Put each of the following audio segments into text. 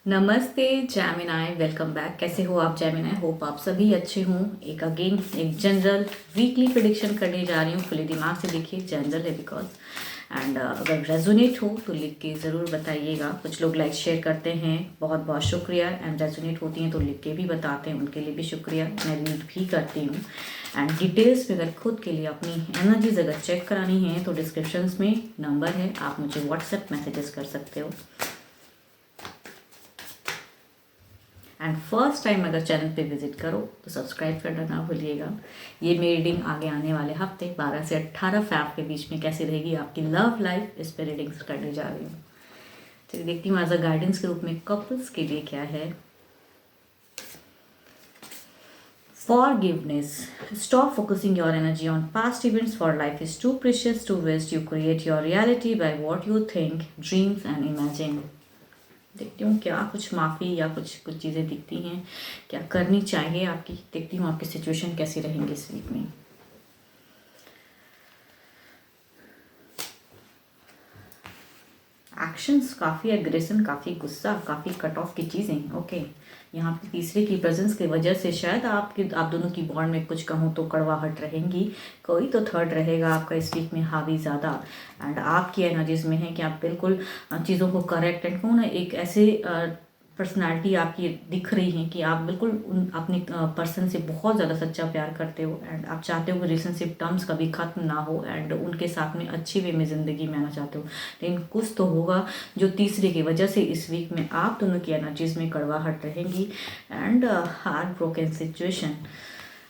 नमस्ते जैमिनाई, welcome back. कैसे हो आप जैमिनाई? होप आप सभी अच्छे हों। एक जनरल वीकली प्रिडिक्शन करने जा रही हूँ। खुले दिमाग से देखिए, जनरल है बिकॉज एंड अगर रेजोनेट हो तो लिख के ज़रूर बताइएगा। कुछ लोग लाइक शेयर करते हैं, बहुत बहुत शुक्रिया। एंड रेजोनेट होती हैं तो लिख के भी बताते हैं, उनके लिए भी शुक्रिया। मैं रीड भी करती हूँ। एंड डिटेल्स में अगर खुद के लिए अपनी एनर्जीज अगर चेक करानी है तो डिस्क्रिप्शंस में नंबर है, आप मुझे व्हाट्सएप मैसेजेस कर सकते हो। एंड फर्स्ट टाइम अगर चैनल पे विजिट करो तो सब्सक्राइब करना ना भूलिएगा। ये मेरी रीडिंग आगे आने वाले हफ्ते 12 से 18 फैब के बीच में कैसी रहेगी आपकी लव लाइफ, इस पर रीडिंग्स करने जा रही हूँ। चलिए देखती हूँ एज अ गाइडेंस के रूप में कपल्स के लिए क्या है। Forgiveness. Stop focusing your energy on past events, for life is too precious to waste. You create your reality by what you think, dreams and imagine. देखती हूँ क्या कुछ माफ़ी या कुछ कुछ चीज़ें दिखती हैं, क्या करनी चाहिए आपकी। देखती हूँ आपकी सिचुएशन कैसी रहेंगी इस वीक में। एक्शंस काफ़ी एग्रेशन, काफ़ी गुस्सा, काफ़ी कट ऑफ की चीज़ें। ओके, यहाँ पे तीसरे की प्रेजेंस की वजह से शायद आप दोनों की बॉन्ड में कुछ कहूँ तो कड़वाहट रहेंगी। कोई तो थर्ड रहेगा आपका इस वीक में हावी ज़्यादा। एंड आपकी एनर्जीज में है कि आप बिल्कुल चीज़ों को करेक्ट एंड कहूँ ना, एक ऐसे पर्सनालिटी आपकी दिख रही है कि आप बिल्कुल अपने पर्सन से बहुत ज़्यादा सच्चा प्यार करते हो। एंड आप चाहते हो कि रिलेशनशिप टर्म्स कभी ख़त्म ना हो एंड उनके साथ में अच्छी वे में ज़िंदगी में आना चाहते हो। लेकिन कुछ तो होगा जो तीसरे की वजह से इस वीक में आप दोनों की एनर्जीज में कड़वाहट रहेंगी एंड हार्ट ब्रोकन सिचुएशन।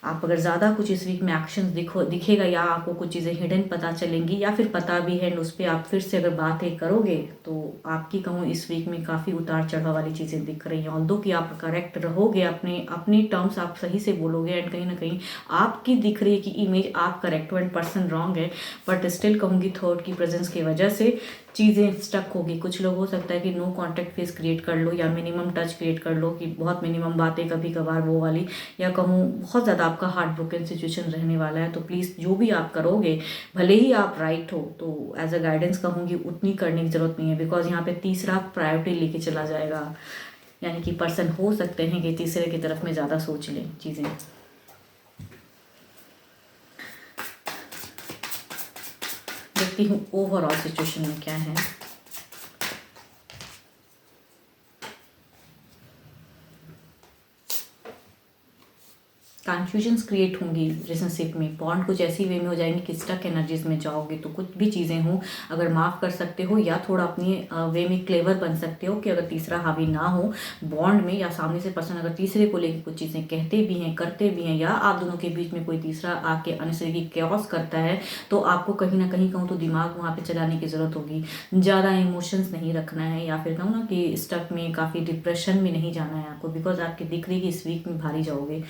आप अगर ज़्यादा कुछ इस वीक में एक्शन दिखेगा या आपको कुछ चीज़ें हिडन पता चलेंगी या फिर पता भी है उस पर आप फिर से अगर बातें करोगे तो आपकी कहूँ इस वीक में काफ़ी उतार चढ़ाव वाली चीज़ें दिख रही हैं। ऑल्दो कि आप करेक्ट रहोगे, अपने अपनी टर्म्स आप सही से बोलोगे एंड कहीं ना कहीं आपकी दिख रही है कि इमेज आप करेक्ट हो एंड पर्सन रॉन्ग है, बट स्टिल कहूँगी थर्ड की प्रेजेंस की वजह से चीज़ें स्टक होगी। कुछ लोग हो सकता है कि नो कांटेक्ट फेस क्रिएट कर लो या मिनिमम टच क्रिएट कर लो, कि बहुत मिनिमम बातें कभी कभार वो वाली, या कहूँ बहुत ज़्यादा आपका हार्ट ब्रोकन सिचुएशन रहने वाला है। तो प्लीज़ जो भी आप करोगे, भले ही आप राइट हो तो एज अ गाइडेंस कहूँगी उतनी करने की ज़रूरत नहीं है, बिकॉज यहाँ पे तीसरा प्रायोरिटी लेके चला जाएगा। यानी कि पर्सन हो सकते हैं कि तीसरे की तरफ में ज़्यादा सोच लें चीज़ें। देखती हूँ ओवरऑल सिचुएशन में क्या है। कन्फ्यूजन्स क्रिएट होंगी रिलेशनशिप में, बॉन्ड कुछ ऐसी वे में हो जाएंगे कि स्टक एनर्जीज में जाओगे। तो कुछ भी चीज़ें हों, अगर माफ़ कर सकते हो या थोड़ा अपनी वे में क्लेवर बन सकते हो कि अगर तीसरा हावी ना हो बॉन्ड में, या सामने से पर्सन अगर तीसरे को लेकर कुछ चीज़ें कहते भी हैं करते भी हैं, या आप दोनों के बीच में कोई तीसरा आके अनसरी कैओस करता है, तो आपको कहीं ना कहीं कहूँ तो दिमाग वहाँ पर चलाने की ज़रूरत होगी। ज़्यादा इमोशंस नहीं रखना है, या फिर कहूँ ना कि स्टक में काफ़ी डिप्रेशन में नहीं जाना है आपको, बिकॉज आपकी दिख रही कि इस वीक में भारी जाओगे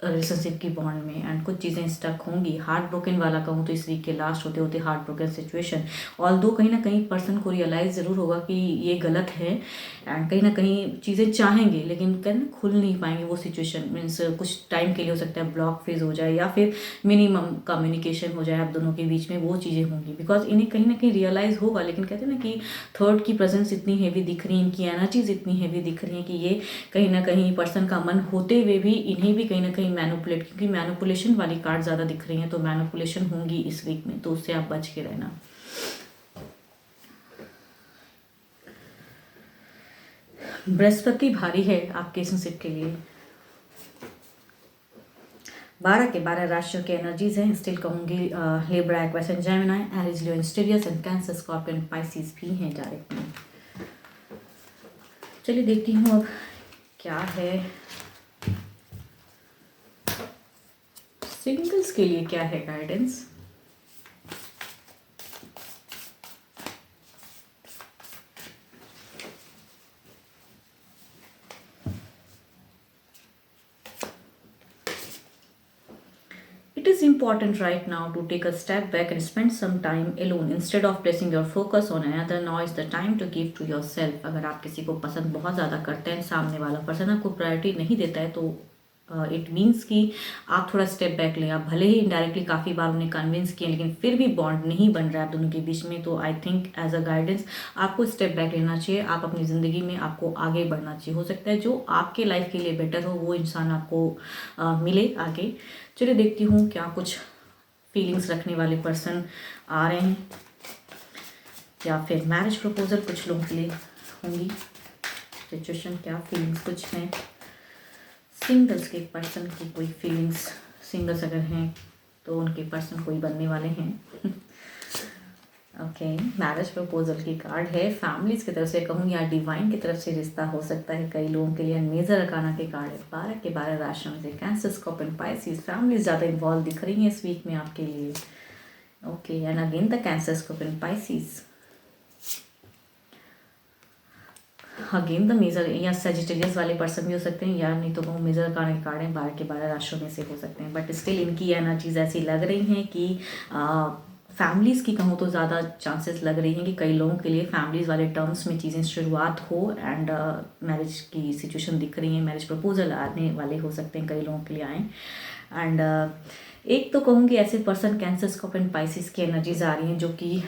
रिलेशनशिप की बॉन्ड में एंड कुछ चीज़ें स्टक होंगी। हार्ट ब्रोकन वाला कहूँ तो इस वीक के लास्ट होते होते हार्ट ब्रोकन सिचुएशन। ऑल्दो कहीं ना कहीं पर्सन को रियलाइज़ ज़रूर होगा कि ये गलत है एंड कहीं ना कहीं चीज़ें चाहेंगे लेकिन कहना खुल नहीं पाएंगे। वो सिचुएशन मीन्स कुछ टाइम के लिए हो सकता है ब्लॉक फेज हो जाए या फिर मिनिमम कम्युनिकेशन हो जाए आप दोनों के बीच में, वो चीज़ें होंगी बिकॉज इन्हें कहीं ना कहीं रियलाइज़ होगा। लेकिन कहते हैं ना कि थर्ड की प्रेजेंस इतनी हैवी दिख रही है, इनकी एनर्जीज इतनी हैवी दिख रही है कि ये कहीं ना कहीं पर्सन का मन होते हुए भी इन्हें भी कहीं ना कहीं मैनिपुलेट, क्योंकि मैनिपुलेशन वाली कार्ड ज़्यादा दिख रही हैं तो मैनिपुलेशन होंगी इस वीक में, तो उससे आप बच के रहना। बृहस्पति भारी है आपके रिलेशनशिप के लिए। 12 के 12 राशियों के एनर्जीज हैं। स्टिल कहूँगी Libra, Aquarius and Gemini, Aries, Leo, स्टीरियस एंड कैंसर, स्कॉर्पियन, पाइसिस भी हैं डायरेक्ट में। चलिए देखती हूँ अब क्या है सिंगल्स के लिए, क्या है guidance. It is important right now to take a step back and spend some time alone instead of placing your focus on another. Now is the time to give to yourself. अगर आप किसी को पसंद बहुत ज़्यादा करते हैं, सामने वाला पर्सन आपको प्रायोरिटी नहीं देता है, तो इट मीन्स कि आप थोड़ा स्टेप बैक लें। आप भले ही इनडायरेक्टली काफ़ी बार उन्हें कन्विंस किए लेकिन फिर भी बॉन्ड नहीं बन रहा है आप दोनों के बीच में, तो I think as a guidance आपको स्टेप बैक लेना चाहिए। आप अपनी ज़िंदगी में आपको आगे बढ़ना चाहिए। हो सकता है जो आपके लाइफ के लिए बेटर हो वो इंसान आपको मिले आगे। चलिए देखती हूँ क्या कुछ फीलिंग्स रखने वाले पर्सन आ रहे हैं या फिर मैरिज प्रपोजल कुछ लोगों के लिए होंगी। सिचुएशन क्या, फीलिंग्स कुछ हैं सिंगल्स के पर्सन की, कोई फीलिंग्स। सिंगल्स अगर हैं तो उनके पर्सन कोई बनने वाले हैं। ओके, मैरिज प्रपोजल की कार्ड है। फैमिलीज की तरफ से कहूँ या डिवाइन की तरफ से रिश्ता हो सकता है कई लोगों के लिए। मेजर अरकाना के कार्ड है 12 के 12 राशियों में से कैंसर, स्कॉर्पियो, पाइसिस। फैमिलीज ज़्यादा इन्वॉल्व दिख रही हैं इस वीक में आपके लिए। Okay, and again the Cancer, Scorpio, Pisces. Again the major या सजिटेरियस वाले पर्सन भी हो सकते हैं, या नहीं तो वो मेजर अरकाना के कार्ड हैं 12 के 12 राशियों में से हो सकते हैं। बट स्टिल इनकी एनर्जीज ऐसी लग रही हैं कि फैमिलीज़ की कहूँ तो ज़्यादा चांसेस लग रही हैं कि कई लोगों के लिए फैमिलीज़ वाले टर्म्स में चीज़ें शुरुआत हो। एंड मैरिज की सिचुएशन दिख रही है, मैरिज प्रपोजल आने वाले हो सकते हैं कई लोगों के लिए आए। एंड एक तो कहूँगी ऐसे पर्सन कैंसर, स्कॉर्पियो, पाइसिस की एनर्जीज आ रही हैं जो कि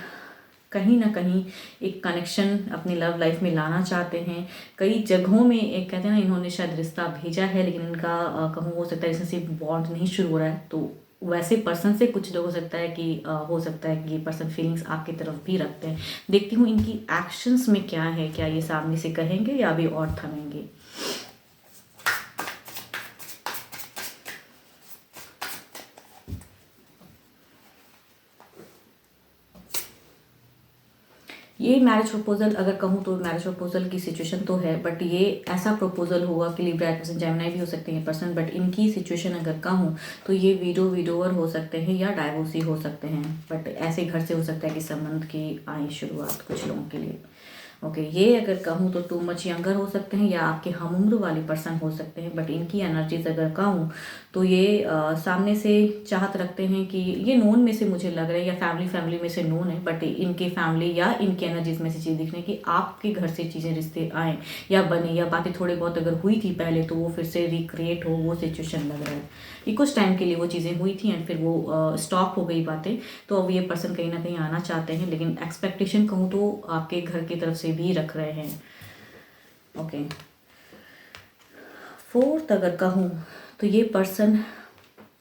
कहीं ना कहीं एक कनेक्शन अपनी लव लाइफ में लाना चाहते हैं। कई जगहों में एक कहते हैं ना इन्होंने शायद रिश्ता भेजा है लेकिन इनका कहूँ हो सकता है रिलेशनशिप बॉन्ड नहीं शुरू हो रहा है। तो वैसे पर्सन से कुछ लोग हो सकता है कि ये पर्सन फीलिंग्स आपकी तरफ भी रखते हैं। देखती हूँ इनकी एक्शंस में क्या है, क्या ये सामने से कहेंगे या अभी और थमेंगे। ये मैरिज प्रपोजल अगर कहूँ तो मैरिज प्रपोजल की सिचुएशन तो है, बट ये ऐसा प्रपोजल होगा कि लिब्रा पर्सन, जेमिनी भी हो सकते हैं पर्सन। बट इनकी सिचुएशन अगर कहूँ तो ये विडोवर हो सकते हैं या डाइवोर्सी हो सकते हैं। बट ऐसे घर से हो सकता है कि संबंध की आई शुरुआत कुछ लोगों के लिए। ओके, ये अगर कहूँ तो टू मच यंगर हो सकते हैं या आपके हम उम्र वाले पर्सन हो सकते हैं। बट इनकी एनर्जीज अगर कहूँ तो ये सामने से चाहत रखते हैं कि ये नोन में से मुझे लग रहा है या फैमिली में से नोन है। बट इनके फैमिली या इनके एनर्जीज में से चीज़ दिख रही है कि आपके घर से चीज़ें रिश्ते आए या बने या बातें थोड़ी बहुत अगर हुई थी पहले तो वो फिर से रिक्रिएट हो, वो सिचुएशन लग रहा है कि कुछ टाइम के लिए वो चीज़ें हुई थी एंड फिर वो स्टॉप हो गई बातें। तो अब ये पर्सन कहीं ना कहीं आना चाहते हैं लेकिन एक्सपेक्टेशन कहूँ तो आपके घर की तरफ से भी रख रहे हैं। ओके, फोर्थ अगर कहूँ तो ये पर्सन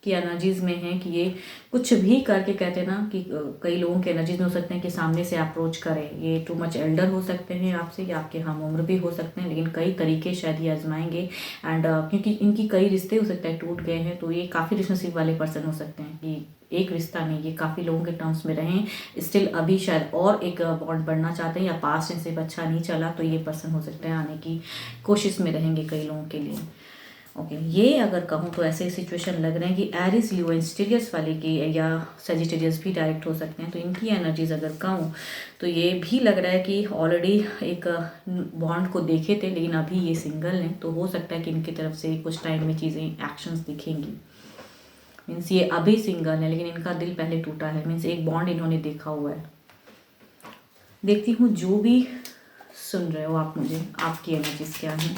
की एनर्जीज में है कि ये कुछ भी करके कहते हैं ना कि कई लोगों के एनर्जीज में हो सकते हैं कि सामने से अप्रोच करें। ये टू मच एल्डर हो सकते हैं आपसे या आपके हम उम्र भी हो सकते हैं लेकिन कई तरीके शायद ये आजमाएंगे। एंड क्योंकि इनकी कई रिश्ते हो सकते हैं टूट गए हैं तो ये काफ़ी रिलेशनशिप वाले पर्सन हो सकते हैं कि एक रिश्ता नहीं, ये काफ़ी लोगों के टर्म्स में रहें स्टिल अभी शायद और एक बॉन्ड बढ़ना चाहते हैं या पास्ट इनसे अच्छा नहीं चला तो ये पर्सन हो सकते हैं आने की कोशिश में रहेंगे कई लोगों के लिए। ओके, ये अगर कहूँ तो ऐसे सिचुएशन लग रहे हैं कि एरिस, लियो, इंस्टीरियस वाले की या सजिटेरियस भी डायरेक्ट हो सकते हैं। तो इनकी एनर्जीज अगर कहूँ तो ये भी लग रहा है कि ऑलरेडी एक बॉन्ड को देखे थे लेकिन अभी ये सिंगल हैं। तो हो सकता है कि इनकी तरफ से कुछ टाइम में चीज़ें एक्शंस दिखेंगी। मीन्स ये अभी सिंगल है लेकिन इनका दिल पहले टूटा है, मीन्स एक बॉन्ड इन्होंने देखा हुआ है। देखती हूँ जो भी सुन रहे हो आप मुझे, आपकी एनर्जीज क्या है।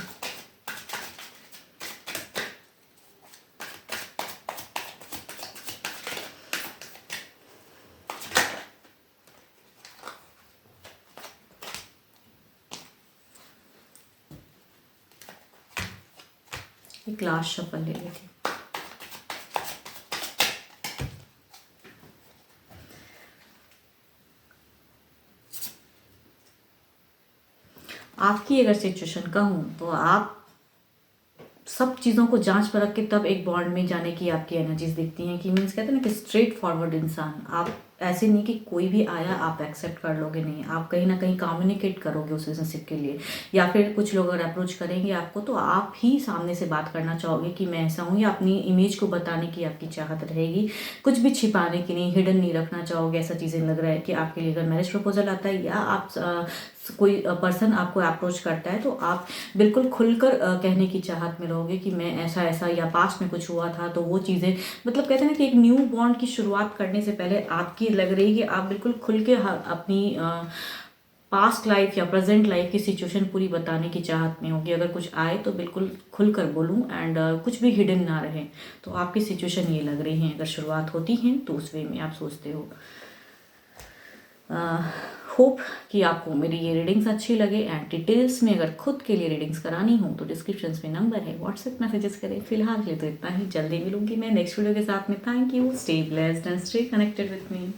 एक लास्ट शफल ले लेती। आपकी अगर सिचुएशन कहूँ तो आप सब चीज़ों को जांच परख के तब एक बॉन्ड में जाने की आपकी एनर्जीज दिखती हैं कि मीन्स कहते हैं ना कि स्ट्रेट फॉरवर्ड इंसान आप। ऐसे नहीं कि कोई भी आया आप एक्सेप्ट कर लोगे, नहीं, आप कहीं ना कहीं कम्युनिकेट करोगे उस रिलेशनशिप के लिए। या फिर कुछ लोग अगर अप्रोच करेंगे आपको तो आप ही सामने से बात करना चाहोगे कि मैं ऐसा हूँ, या अपनी इमेज को बताने की आपकी चाहत रहेगी, कुछ भी छिपाने की नहीं, हिडन नहीं रखना चाहोगे। ऐसा चीज़ें लग रहा है कि आपके लिए अगर मैरिज प्रपोजल आता है या आप कोई पर्सन आपको अप्रोच करता है तो आप बिल्कुल खुलकर कहने की चाहत में रहोगे कि मैं ऐसा ऐसा या पास्ट में कुछ हुआ था। तो वो चीज़ें मतलब कहते हैं ना कि एक न्यू बॉन्ड की शुरुआत करने से पहले आपकी लग रही है कि आप बिल्कुल खुल के अपनी पास्ट लाइफ या प्रेजेंट लाइफ की सिचुएशन पूरी बताने की चाहत में होगी। अगर कुछ आए तो बिल्कुल खुलकर बोलूँ एंड कुछ भी हिडन ना रहे। तो आपकी सिचुएशन ये लग रही है, अगर शुरुआत होती है तो उस वे में आप सोचते हो। होप कि आपको मेरी ये रीडिंग्स अच्छी लगे एंड डिटेल्स में अगर खुद के लिए रीडिंग्स करानी हो तो डिस्क्रिप्शन में नंबर है, व्हाट्सएप मैसेजेस करें। फिलहाल के लिए तो इतना ही, जल्दी मिलूंगी मैं नेक्स्ट वीडियो के साथ में। Thank you, stay blessed and stay connected with me.